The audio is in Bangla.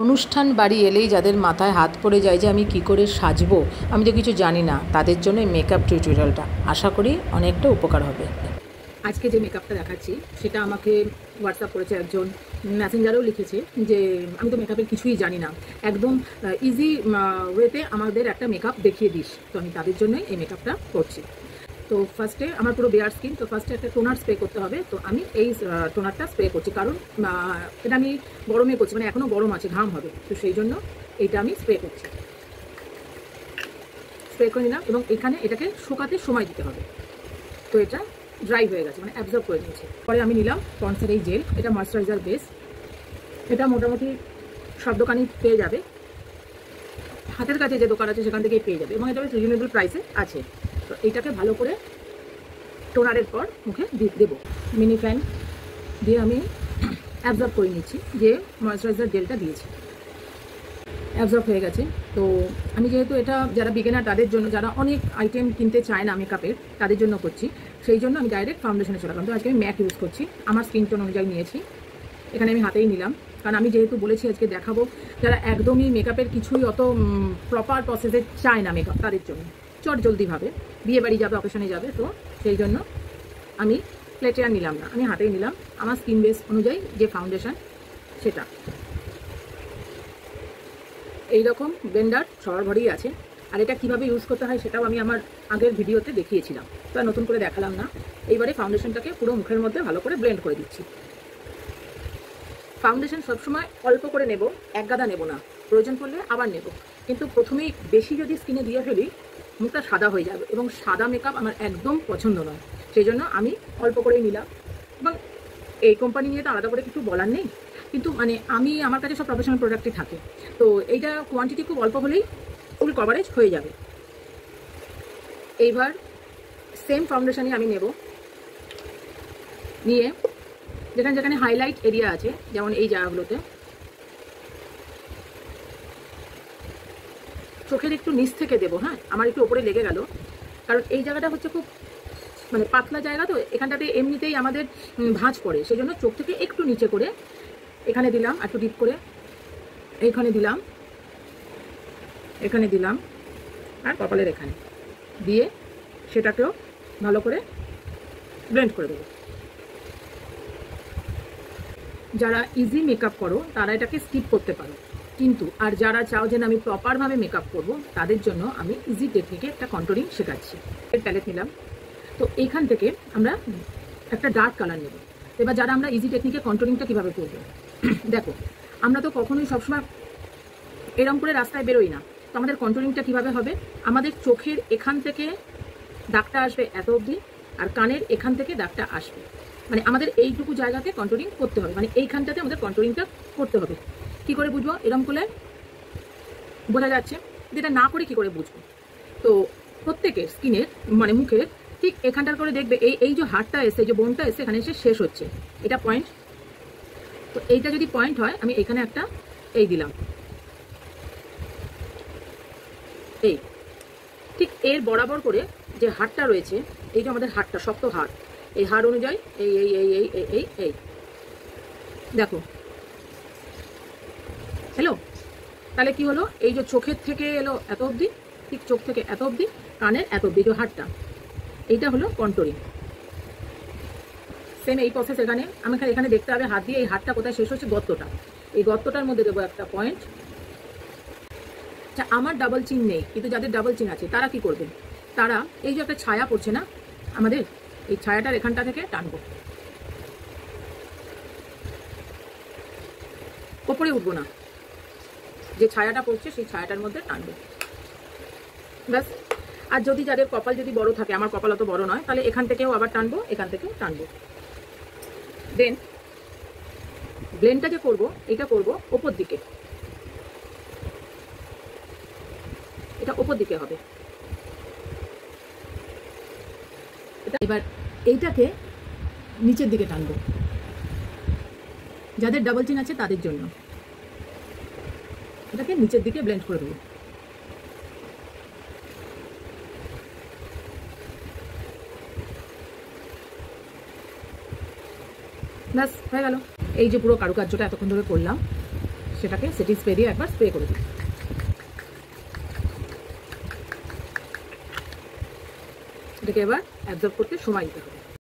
অনুষ্ঠান বাড়ি এলেই যাদের মাথায় হাত পড়ে যায় যে আমি কি করে সাজবো, আমি তো কিছু জানি না, তাদের জন্য এই মেকআপ টিউটোরিয়ালটা আশা করি অনেকটা উপকার হবে। আজকে যে মেকআপটা দেখাচ্ছি সেটা আমাকে হোয়াটসঅ্যাপ করেছে একজন, মেসেঞ্জারেও লিখেছে যে আমি তো মেকআপের কিছুই জানি না, একদম ইজি ওয়েতে আমাদের একটা মেকআপ দেখিয়ে দিস। তো আমি তাদের জন্যই এই মেকআপটা করছি। তো ফার্স্টে আমার পুরো বেয়ার স্কিন, তো ফার্স্টে একটা টোনার স্প্রে করতে হবে। তো আমি এই টোনারটা স্প্রে করছি, কারণ এটা আমি গরমে করছি, মানে এখনও গরম আছে, ঘাম হবে, তো সেই জন্য এইটা আমি স্প্রে করছি। স্প্রে করে নিলাম এবং এখানে এটাকে শুকাতে সময় দিতে হবে। তো এটা ড্রাই হয়ে গেছে, মানে অ্যাবজর্ব করে নিয়েছে। পরে আমি নিলাম পন্ডসের এই জেল, এটা ময়েশ্চারাইজার বেস। এটা মোটামুটি সব দোকানেই পেয়ে যাবে, হাতের কাছে যে দোকান আছে সেখান থেকেই পেয়ে যাবে, এবং এটা বেশ রিজনেবল প্রাইসে আছে। তো এইটাকে ভালো করে টোনারের পর মুখে দেবো। মিনি ফ্যান দিয়ে আমি অ্যাবজর্ব করে নিচ্ছি যে ময়েশ্চারাইজার জেলটা দিয়েছি, অ্যাবজর্ব হয়ে গেছে। তো আমি যেহেতু এটা যারা বিগিনার তাদের জন্য, যারা অনেক আইটেম কিনতে চায় না মেকআপের, তাদের জন্য করছি, সেই জন্য আমি ডাইরেক্ট ফাউন্ডেশনে চলে গেলাম। তো আজকে আমি ম্যাট ইউজ করছি, আমার স্কিন টোন অনুযায়ী নিয়েছি। এখানে আমি হাতেই নিলাম, কারণ আমি যেহেতু বলেছি আজকে দেখাবো যারা একদমই মেকআপের কিছুই অত প্রপার প্রসেসে চায় না মেকআপ, তাদের জন্য চট জলদিভাবে বিয়ে বাড়ি যাবে, অকেশনে যাবে, তো সেই জন্য আমি প্লেটে আর নিলাম না, আমি হাতেই নিলাম আমার স্কিন বেস অনুযায়ী যে ফাউন্ডেশন সেটা। এইরকম ব্লেন্ডার সবার ঘরেই আছে, আর এটা কীভাবে ইউজ করতে হয় সেটাও আমি আমার আগের ভিডিওতে দেখিয়েছিলাম, তো আর নতুন করে দেখালাম না। এইবারে ফাউন্ডেশনটাকে পুরো মুখের মধ্যে ভালো করে ব্লেন্ড করে দিচ্ছি। ফাউন্ডেশন সবসময় অল্প করে নেব, এক গাদা নেব না, প্রয়োজন পড়লে আবার নেব, কিন্তু প্রথমেই বেশি যদি স্কিনে দিয়ে ফেলি মুখটা সাদা হয়ে যাবে, এবং সাদা মেকআপ আমার একদম পছন্দ নয়, সেই জন্য আমি অল্প করেই নিলাম। এবং এই কোম্পানি নিয়ে তো আলাদা করে কিছু বলার নেই, কিন্তু মানে আমার কাছে সব প্রফেশনাল প্রোডাক্টই থাকে, তো এইটা কোয়ান্টিটি খুব অল্প হলেই ফুল কভারেজ হয়ে যাবে। এইবার সেম ফাউন্ডেশনই আমি নেব, নিয়ে যেখানে যেখানে হাইলাইট এরিয়া আছে, যেমন এই জায়গাগুলোতে চোখের একটু নিচ থেকে দেবো। হ্যাঁ, আমার একটু ওপরে লেগে গেল, কারণ এই জায়গাটা হচ্ছে খুব মানে পাতলা জায়গা, তো এখানটাতে এমনিতেই আমাদের ভাঁজ পড়ে, সেই জন্য চোখ থেকে একটু নিচে করে এখানে দিলাম, একটু ডিপ করে এইখানে দিলাম, এখানে দিলাম, আর কপালের এখানে দিয়ে সেটাকেও ভালো করে ব্লেন্ড করে দেবো। যারা ইজি মেকআপ করো তারা এটাকে স্কিপ করতে পারো, কিন্তু আর যারা চাও যে আমি প্রপারভাবে মেকআপ করব, তাদের জন্য আমি ইজি টেকনিকে একটা কন্ট্রোলিং শেখাচ্ছি। এর প্যালেট নিলাম, তো এইখান থেকে আমরা একটা ডার্ক কালার নেব। এবার যারা আমরা ইজি টেকনিকে কন্ট্রোলিংটা কীভাবে করবো, দেখো আমরা তো কখনোই সবসময় এরম করে রাস্তায় বেরোই না, তো আমাদের কন্ট্রোলিংটা কীভাবে হবে, আমাদের চোখের এখান থেকে দাগটা আসবে এত অবধি, আর কানের এখান থেকে দাগটা আসবে, মানে আমাদের এইটুকু জায়গাতে কন্ট্রোলিং করতে হবে, মানে এইখানটাতে আমাদের কন্ট্রোলিংটা করতে হবে। কি করে বুঝবো এরম করলে বোঝা যাচ্ছে, যেটা না করে কি করে বুঝবো। তো প্রত্যেকের স্কিনের মানে মুখের ঠিক এখানটার করে দেখবে এই যে হাড়টা এসে, যে বোনটা এসে এখানে এসে শেষ হচ্ছে, এটা পয়েন্ট। তো এইটা যদি পয়েন্ট হয়, আমি এখানে একটা এই দিলাম, এই ঠিক এর বরাবর করে যে হাড়টা রয়েছে, এই যে আমাদের হাড়টা শক্ত হাড়, এই হাড় অনুযায়ী এই এই এই এই এই এই এই দেখো হ্যালো, তাহলে কি হলো, এই যে চোখের থেকে এলো এত অবধি, ঠিক চোখ থেকে এত অবধি, কানের এত অবধি, যে হাড়টা, এইটা হলো কন্ট্রোলিং। সেম এই প্রসেস এখানে আমাকে এখানে দেখতে হবে হাত দিয়ে এই হাড়টা কোথায় শেষ হচ্ছে, গর্তটা, এই গর্তটার মধ্যে দেবো একটা পয়েন্ট। আচ্ছা, আমার ডাবল চিন নেই, কিন্তু যাদের ডাবল চিন আছে তারা কি করবে, তারা এই যে একটা ছায়া পড়ছে না আমাদের, এই ছায়াটার এখানটা থেকে টানবো, ওপরে উঠবো না, যে ছায়াটা পড়ছে সেই ছায়াটার মধ্যে টানবো, ব্যাস। আর যদি যাদের কপাল যদি বড় থাকে, আমার কপাল অত বড় নয়, তাহলে এখান থেকেও আবার টানবো, এখান থেকেও টানবো। দেন ব্লেন্ডটা যে করবো, এটা করবো ওপর দিকে, এটা ওপর দিকে হবে। এবার এইটাকে নিচের দিকে টানবো, যাদের ডাবল চিন আছে তাদের জন্য এটাকে নিচের দিকে ব্লেন্ড করে দেবো। ব্যাস হয়ে গেল। এই যে পুরো কারুকার্যটা এতক্ষণ ধরে করলাম, সেটাকে সেটিং স্প্রে দিয়ে একবার স্প্রে করে দিই। এটাকে এবার অ্যাবজর্ব করতে সময় দিতে হবে।